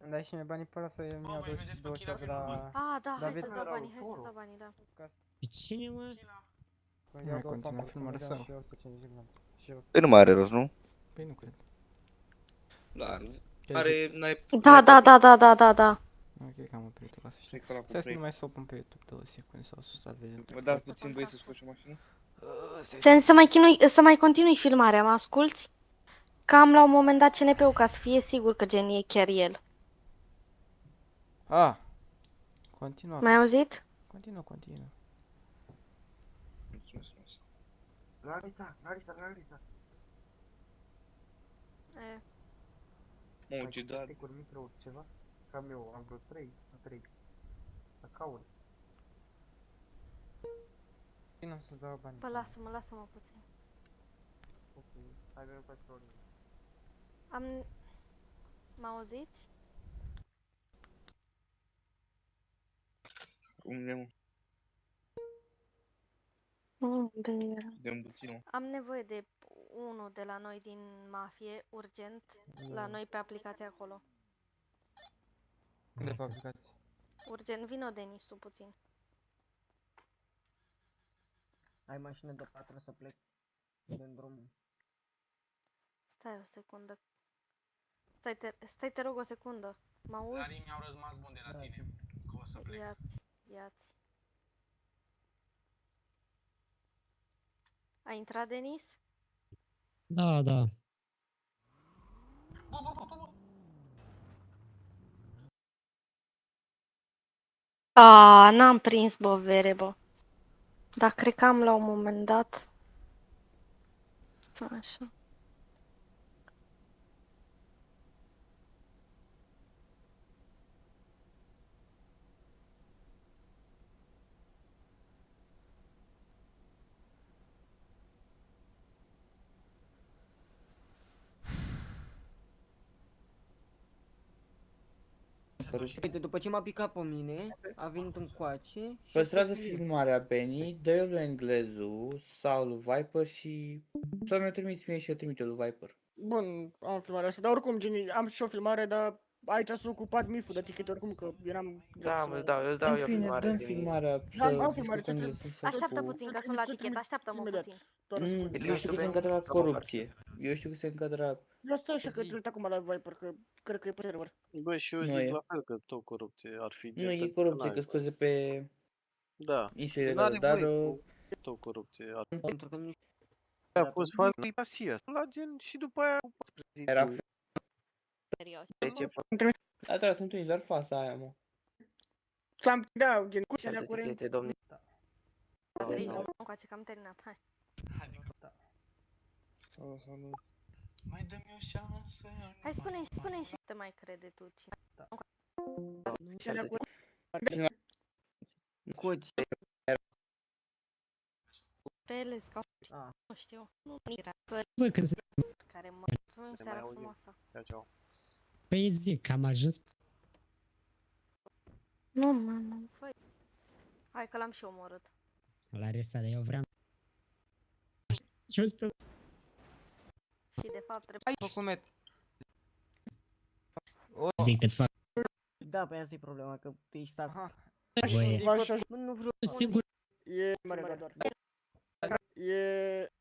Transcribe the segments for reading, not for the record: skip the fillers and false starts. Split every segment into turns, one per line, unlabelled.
Dai și mie banii pe ăla să-mi iau 200 de la...
Da, hai
David.
să-ți dau banii, da.
Pe cine, mă?
Iau două pampuri cu milion și 150 de glanțe.
Păi nu mai are rost, nu?
Păi nu cred.
Da, are...
Da.
Ok, că am oprit-o, ca să știu.
Stai că ăla cu
Stai să
trei.
nu mai să o pun pe YouTube 2 secunde sau să s-a vedea.
Vă dați puțin băieți să scoși o mașină?
Să mai continui filmarea, mă asculți? Cam la un moment dat CNP-ul ca să fie sigur că gen e chiar el.
Continuă.
M-ai auzit?
Continuă.
Mulțumesc frumos.
Larisa.
Mă, ce da...
Micro, ceva? Cam eu, am vreo 3. Să caut.
Vino să dau bani.
Bă, lasă-mă puțin.
Ok, hai că nu faci probleme.
M-a auzit?
Unde, mă? Dăm puțin, mă.
Am nevoie de unul de la noi din mafie, urgent, la noi pe aplicație acolo.
Unde pe aplicație?
Urgent, vino Denis tu puțin.
Ai mașină de 4 să plec din drum.
Stai o secundă. Stai te rog o secundă. Mă auzi?
Larii mi-au rămas bun de la Tifi că o să plec.
Ia-ți. A intrat Denis?
Da.
Bă.
N-am prins bovere, bă. Dar cred că am la un moment dat. Așa.
Uite, după ce m-a picat pe mine, a venit încoace și...
Păstrează filmarea, Benny, dă-i lui englezul sau lui Viper și... Sau mi-o trimis mie și eu trimite lui Viper.
Bun, am filmarea asta, dar oricum, gen, am și o filmare, dar aici s-a ocupat Mifu de ticket oricum, că eram...
Da, îți dau
În
eu
fine,
filmare.
dăm filmarea
Am filmare,
să discutăm despre
Așteaptă puțin, că sunt la tichet, așteaptă-mă puțin.
Eu știu că se încadra la corupție. Eu știu că se încadra...
Eu stai așa că trimit acum la Viper, că cred că e pe server.
Bă, și eu
Nu
zic
e.
la fel că tot corupție ar fi.
Nu e corupție, că scoze pe...
Da.
Insulele, dar...
Tot corupție ar fi.
Pentru că nu
A fost faza pasia. La gen și după aia...
Era...
Serios.
Da, doar sunt unii, doar fața aia, mă.
Ți-am, da, gen, cu alea curent.
domne.
Deci, încoace, că am terminat, hai.
Salut.
Mai dă-mi o șansă.
Hai, spune-mi și te mai crede tu.
Coți.
Pe ele scauri. Nu știu. Nu era.
Voi când se...
Care mă... Mulțumim, seara frumoasă.
Ciao.
Păi zic, că am ajuns...
Nu, făi. Hai că l-am și omorât.
La resta, dar eu vreau... Jos pe...
Și de fapt trebuie...
Document.
Zic că-ți fac
Da, pe asta e problema, că ești stas.
voie.
Nu vreau...
Singur...
E mare doar. E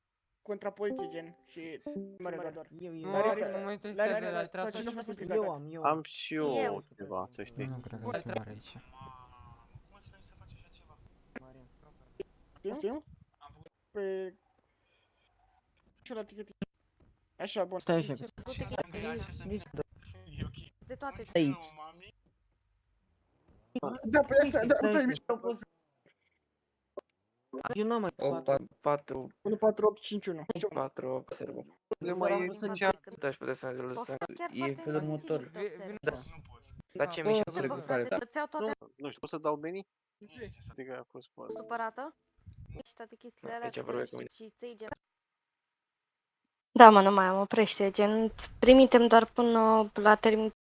contra poliție, gen, și mare doar.
Nu mă interesează, dar trebuie să faci.
Eu am.
Am și eu ceva, să știi.
Nu cred că e filmare aici.
Mulți vrem să faci așa ceva.
Știu? Pe... Și la ticket. Așa, bun.
Stai așa.
E ok.
De toate.
Aici.
Da, pe asta, da, uite, mișto.
Eu n-am mai 4.
1481.
4, servă.
Nu mai e
Da, și puteți să ne lăsăm.
E felul următor.
Nu pot.
Dar ce
mișto
mișto
se recupere, da.
Îți iau toate
Nu știu, poți să dau Benny? Adică a fost poate.
supărată? Și toate chestiile alea.
Aici vorbesc cu mine.
Și ți-i gem. Da, mă, nu mai am, oprește, gen, trimitem doar până la